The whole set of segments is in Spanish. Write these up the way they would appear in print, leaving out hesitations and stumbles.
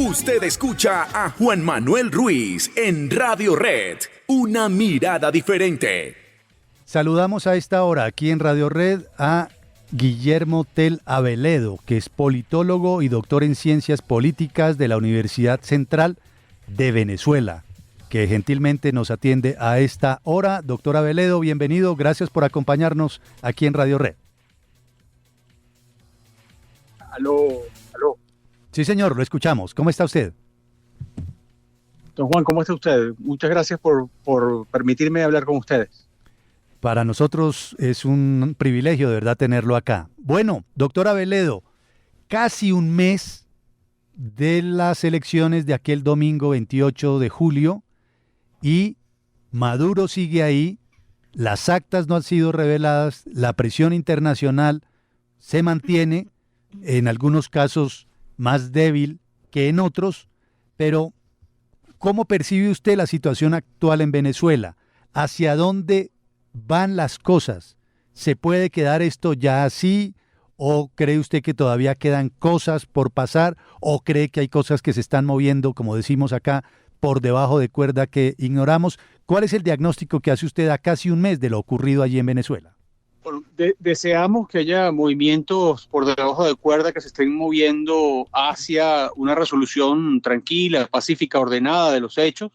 Usted escucha a Juan Manuel Ruiz en Radio Red, una mirada diferente. Saludamos a esta hora aquí en Radio Red a Guillermo Tell Aveledo, que es politólogo y doctor en Ciencias Políticas de la Universidad Central de Venezuela, que gentilmente nos atiende a esta hora. Doctor Aveledo, bienvenido, gracias por acompañarnos aquí en Radio Red. Aló. Sí, señor, lo escuchamos. ¿Cómo está usted? Don Juan, ¿cómo está usted? Muchas gracias por permitirme hablar con ustedes. Para nosotros es un privilegio de verdad tenerlo acá. Bueno, doctor Aveledo, casi un mes de las elecciones de aquel domingo 28 de julio y Maduro sigue ahí, las actas no han sido reveladas, la presión internacional se mantiene, en algunos casos más débil que en otros, pero ¿cómo percibe usted la situación actual en Venezuela? ¿Hacia dónde van las cosas? ¿Se puede quedar esto ya así? ¿O cree usted que todavía quedan cosas por pasar? ¿O cree que hay cosas que se están moviendo, como decimos acá, por debajo de cuerda que ignoramos? ¿Cuál es el diagnóstico que hace usted a casi un mes de lo ocurrido allí en Venezuela? Bueno, deseamos que haya movimientos por debajo de cuerda que se estén moviendo hacia una resolución tranquila, pacífica, ordenada de los hechos.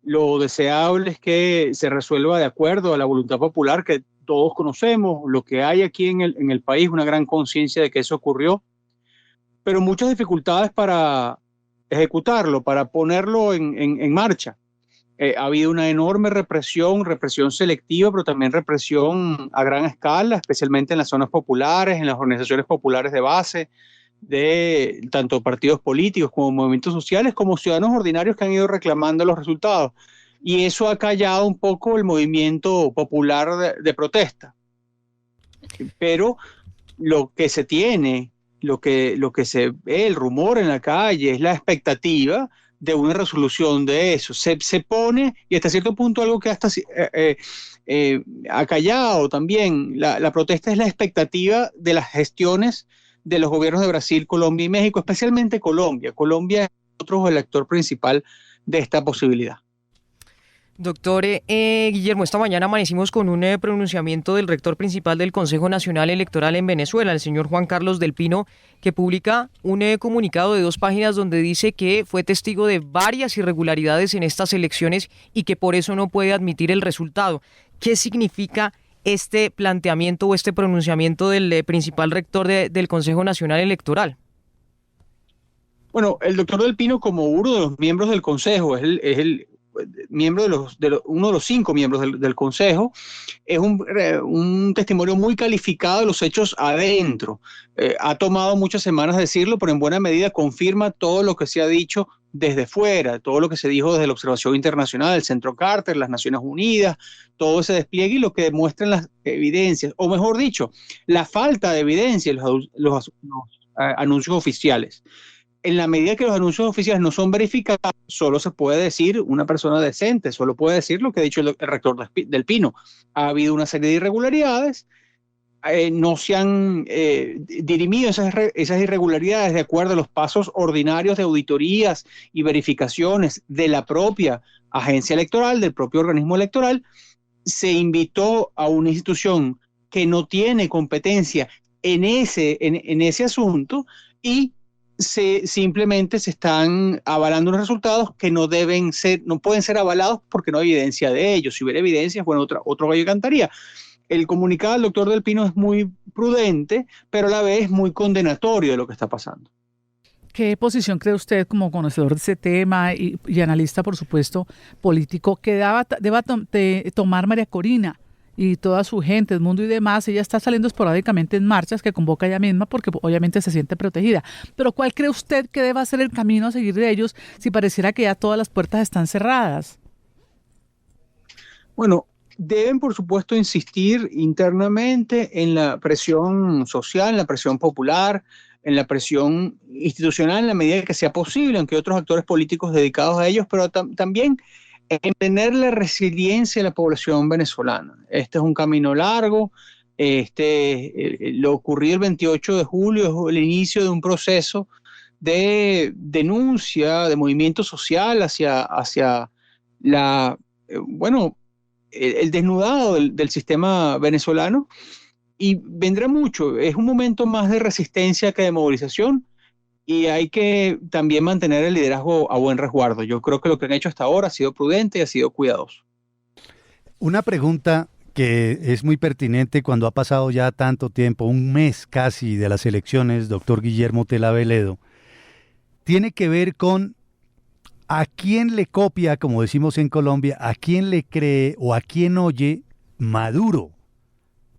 Lo deseable es que se resuelva de acuerdo a la voluntad popular que todos conocemos. Lo que hay aquí en el país, una gran conciencia de que eso ocurrió, pero muchas dificultades para ejecutarlo, para ponerlo en marcha. Ha habido una enorme represión selectiva, pero también represión a gran escala, especialmente en las zonas populares, en las organizaciones populares de base, de tanto partidos políticos como movimientos sociales, como ciudadanos ordinarios que han ido reclamando los resultados. Y eso ha callado un poco el movimiento popular de protesta. Pero lo que se tiene, lo que se ve, el rumor en la calle, es la expectativa de una resolución de eso. Se pone, y hasta cierto punto algo que hasta ha callado también, la protesta es la expectativa de las gestiones de los gobiernos de Brasil, Colombia y México, especialmente Colombia. Colombia es el actor principal de esta posibilidad. Doctor Guillermo, esta mañana amanecimos con un pronunciamiento del rector principal del Consejo Nacional Electoral en Venezuela, el señor Juan Carlos del Pino, que publica un comunicado de 2 páginas donde dice que fue testigo de varias irregularidades en estas elecciones y que por eso no puede admitir el resultado. ¿Qué significa este planteamiento o este pronunciamiento del principal rector del Consejo Nacional Electoral? Bueno, el doctor del Pino, como uno de los miembros del Consejo, es el miembro uno de los 5 miembros del Consejo, es un testimonio muy calificado de los hechos adentro. Ha tomado muchas semanas decirlo, pero en buena medida confirma todo lo que se ha dicho desde fuera, todo lo que se dijo desde la observación internacional, el Centro Carter, las Naciones Unidas, todo ese despliegue y lo que demuestran las evidencias, o mejor dicho, la falta de evidencia, los anuncios oficiales. En la medida que los anuncios oficiales no son verificados, solo se puede decir una persona decente, solo puede decir lo que ha dicho el rector del Pino. Ha habido una serie de irregularidades, no se han dirimido esas irregularidades de acuerdo a los pasos ordinarios de auditorías y verificaciones de la propia agencia electoral, del propio organismo electoral. Se invitó a una institución que no tiene competencia en ese asunto y simplemente se están avalando unos resultados que no pueden ser avalados porque no hay evidencia de ellos. Si hubiera evidencia, bueno, otro gallo cantaría. El comunicado del doctor del Pino es muy prudente, pero a la vez muy condenatorio de lo que está pasando. ¿Qué posición cree usted, como conocedor de ese tema y analista, por supuesto, político, que deba tomar María Corina y toda su gente, el mundo y demás? Ella está saliendo esporádicamente en marchas que convoca ella misma porque obviamente se siente protegida. Pero ¿cuál cree usted que deba ser el camino a seguir de ellos si pareciera que ya todas las puertas están cerradas? Bueno, deben por supuesto insistir internamente en la presión social, en la presión popular, en la presión institucional en la medida que sea posible, aunque hay otros actores políticos dedicados a ellos, pero también en tener la resiliencia de la población venezolana. Este es un camino largo. Lo ocurrido el 28 de julio es el inicio de un proceso de denuncia, de movimiento social hacia el desnudado del sistema venezolano, y vendrá mucho. Es un momento más de resistencia que de movilización, y hay que también mantener el liderazgo a buen resguardo. Yo creo que lo que han hecho hasta ahora ha sido prudente y ha sido cuidadoso. Una pregunta que es muy pertinente cuando ha pasado ya tanto tiempo, un mes casi de las elecciones, doctor Guillermo Tella Veledo, tiene que ver con a quién le copia, como decimos en Colombia, a quién le cree o a quién oye Maduro,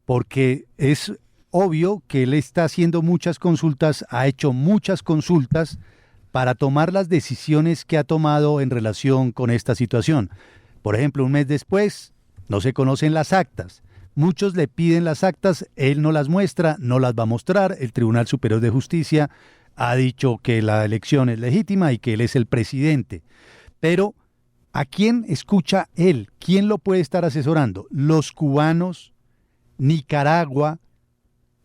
porque es obvio que él está haciendo muchas consultas, ha hecho muchas consultas para tomar las decisiones que ha tomado en relación con esta situación. Por ejemplo, un mes después, no se conocen las actas. Muchos le piden las actas, él no las muestra, no las va a mostrar. El Tribunal Superior de Justicia ha dicho que la elección es legítima y que él es el presidente. Pero, ¿a quién escucha él? ¿Quién lo puede estar asesorando? ¿Los cubanos, Nicaragua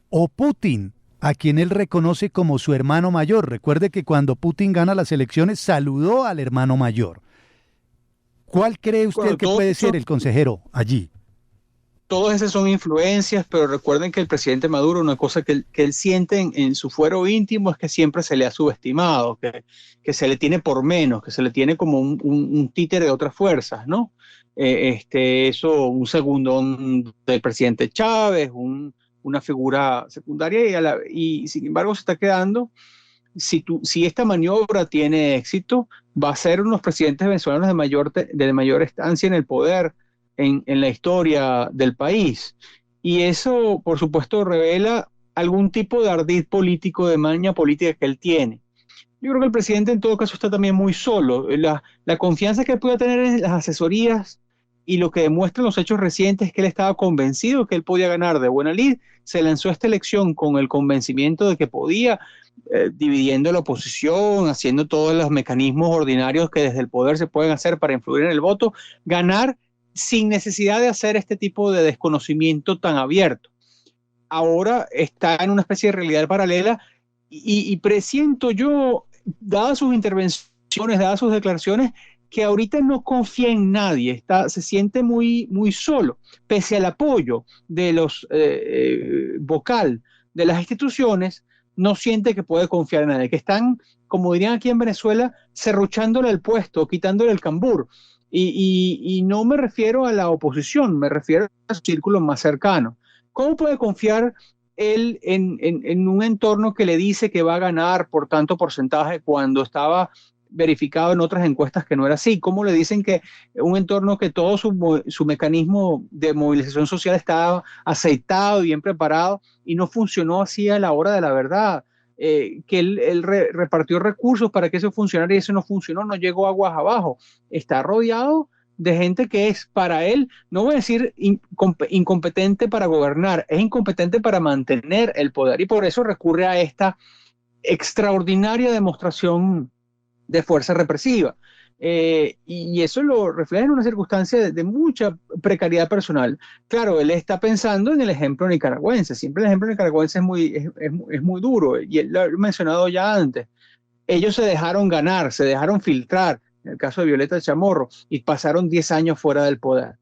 o Putin, a quien él reconoce como su hermano mayor? Recuerde que cuando Putin gana las elecciones saludó al hermano mayor. ¿Cuál cree usted que puede ser el consejero allí? Todas esas son influencias, pero recuerden que el presidente Maduro, una cosa que él siente en su fuero íntimo es que siempre se le ha subestimado, que se le tiene por menos, que se le tiene como un títere de otras fuerzas, ¿no? Un segundón del presidente Chávez, una figura secundaria, y sin embargo se está quedando. Si esta maniobra tiene éxito, va a ser uno de los presidentes venezolanos de mayor estancia en el poder en la historia del país. Y eso, por supuesto, revela algún tipo de ardid político, de maña política que él tiene. Yo creo que el presidente en todo caso está también muy solo. La confianza que él puede tener en las asesorías y lo que demuestran los hechos recientes es que él estaba convencido que él podía ganar de buena lid. Se lanzó a esta elección con el convencimiento de que podía, dividiendo la oposición, haciendo todos los mecanismos ordinarios que desde el poder se pueden hacer para influir en el voto, ganar sin necesidad de hacer este tipo de desconocimiento tan abierto. Ahora está en una especie de realidad paralela y presiento yo, dadas sus intervenciones, dadas sus declaraciones, que ahorita no confía en nadie, se siente muy, muy solo, pese al apoyo de los vocal de las instituciones. No siente que puede confiar en nadie, que están, como dirían aquí en Venezuela, serruchándole el puesto, quitándole el cambur. Y no me refiero a la oposición, me refiero a su círculo más cercano. ¿Cómo puede confiar él en un entorno que le dice que va a ganar por tanto porcentaje cuando estaba verificado en otras encuestas que no era así? ¿Cómo le dicen que un entorno que todo su mecanismo de movilización social estaba aceitado y bien preparado y no funcionó así a la hora de la verdad? Que él repartió recursos para que eso funcionara y eso no funcionó, no llegó aguas abajo. Está rodeado de gente que es para él, no voy a decir incompetente para gobernar, es incompetente para mantener el poder, y por eso recurre a esta extraordinaria demostración de fuerza represiva. Y eso lo refleja en una circunstancia de mucha precariedad personal. Claro, él está pensando en el ejemplo nicaragüense. Siempre el ejemplo nicaragüense es muy duro, y él lo he mencionado ya antes. Ellos se dejaron ganar, se dejaron filtrar, en el caso de Violeta Chamorro, y pasaron 10 años fuera del poder.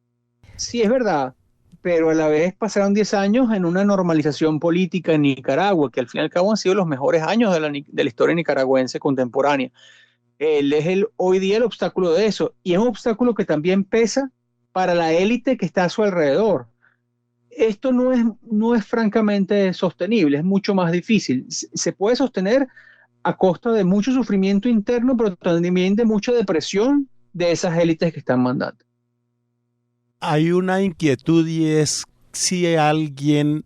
Sí, es verdad, pero a la vez pasaron 10 años en una normalización política en Nicaragua, que al fin y al cabo han sido los mejores años de la historia nicaragüense contemporánea. Él es hoy día el obstáculo de eso, y es un obstáculo que también pesa para la élite que está a su alrededor. Esto no es francamente sostenible, es mucho más difícil. Se puede sostener a costa de mucho sufrimiento interno, pero también de mucha depresión de esas élites que están mandando. Hay una inquietud, y es si alguien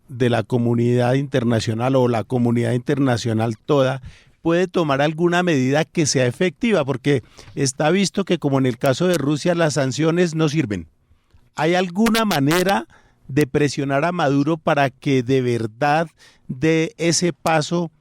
de la comunidad internacional o la comunidad internacional toda puede tomar alguna medida que sea efectiva, porque está visto que, como en el caso de Rusia, las sanciones no sirven. ¿Hay alguna manera de presionar a Maduro para que de verdad dé ese paso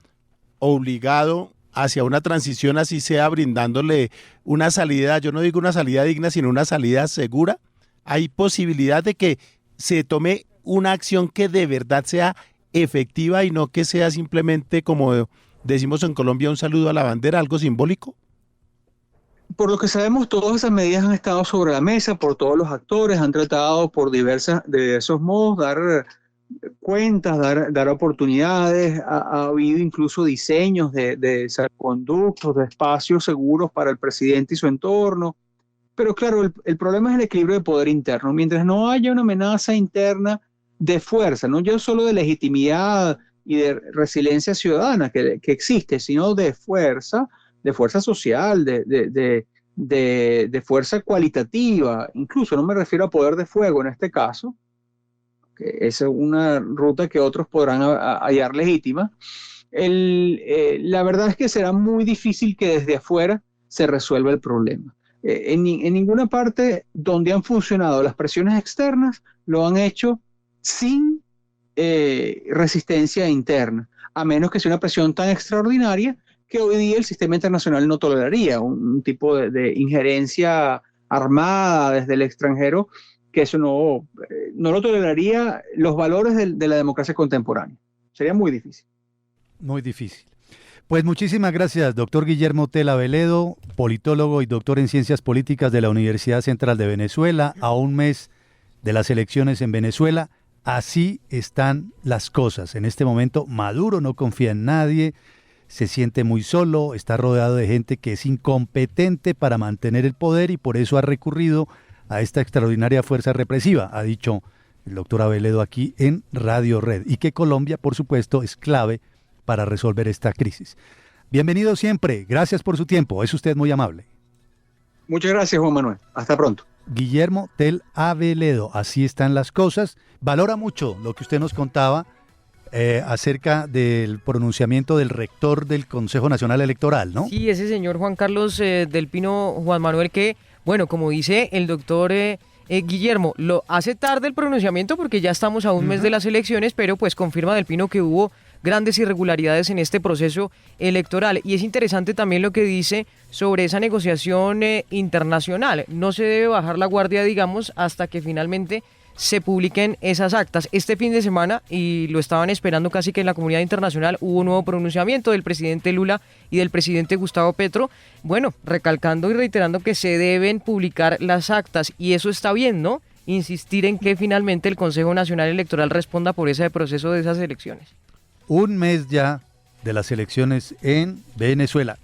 obligado hacia una transición, así sea brindándole una salida, yo no digo una salida digna, sino una salida segura? ¿Hay posibilidad de que se tome una acción que de verdad sea efectiva y no que sea simplemente como decimos en Colombia, un saludo a la bandera, algo simbólico? Por lo que sabemos, todas esas medidas han estado sobre la mesa por todos los actores, han tratado por de diversos modos dar cuentas, dar oportunidades, ha habido incluso diseños de salvoconductos, de espacios seguros para el presidente y su entorno. Pero claro, el problema es el equilibrio de poder interno. Mientras no haya una amenaza interna de fuerza, no ya solo de legitimidad y de resiliencia ciudadana que existe, sino de fuerza social, de fuerza cualitativa, incluso no me refiero a poder de fuego en este caso, que es una ruta que otros podrán hallar legítima. La verdad es que será muy difícil que desde afuera se resuelva el problema. En ninguna parte donde han funcionado las presiones externas lo han hecho sin resistencia interna, a menos que sea una presión tan extraordinaria que hoy día el sistema internacional no toleraría, un tipo de injerencia armada desde el extranjero, que eso no lo toleraría los valores de la democracia contemporánea. Sería muy difícil. Muy difícil. Pues muchísimas gracias, doctor Guillermo Tell Aveledo, politólogo y doctor en Ciencias Políticas de la Universidad Central de Venezuela, a un mes de las elecciones en Venezuela. Así están las cosas. En este momento Maduro no confía en nadie, se siente muy solo, está rodeado de gente que es incompetente para mantener el poder y por eso ha recurrido a esta extraordinaria fuerza represiva, ha dicho el doctor Aveledo aquí en Radio Red, y que Colombia, por supuesto, es clave para resolver esta crisis. Bienvenido siempre, gracias por su tiempo, es usted muy amable. Muchas gracias, Juan Manuel. Hasta pronto. Guillermo Tell Aveledo, así están las cosas. Valora mucho lo que usted nos contaba acerca del pronunciamiento del rector del Consejo Nacional Electoral, ¿no? Sí, ese señor Juan Carlos del Pino Juan Manuel que, bueno, como dice el doctor Guillermo, lo hace tarde el pronunciamiento porque ya estamos a un mes de las elecciones, pero pues confirma del Pino que hubo grandes irregularidades en este proceso electoral. Y es interesante también lo que dice sobre esa negociación internacional. No se debe bajar la guardia, digamos, hasta que finalmente se publiquen esas actas. Este fin de semana, y lo estaban esperando casi que en la comunidad internacional, hubo un nuevo pronunciamiento del presidente Lula y del presidente Gustavo Petro, bueno, recalcando y reiterando que se deben publicar las actas, y eso está bien, ¿no? Insistir en que finalmente el Consejo Nacional Electoral responda por ese proceso de esas elecciones. Un mes ya de las elecciones en Venezuela.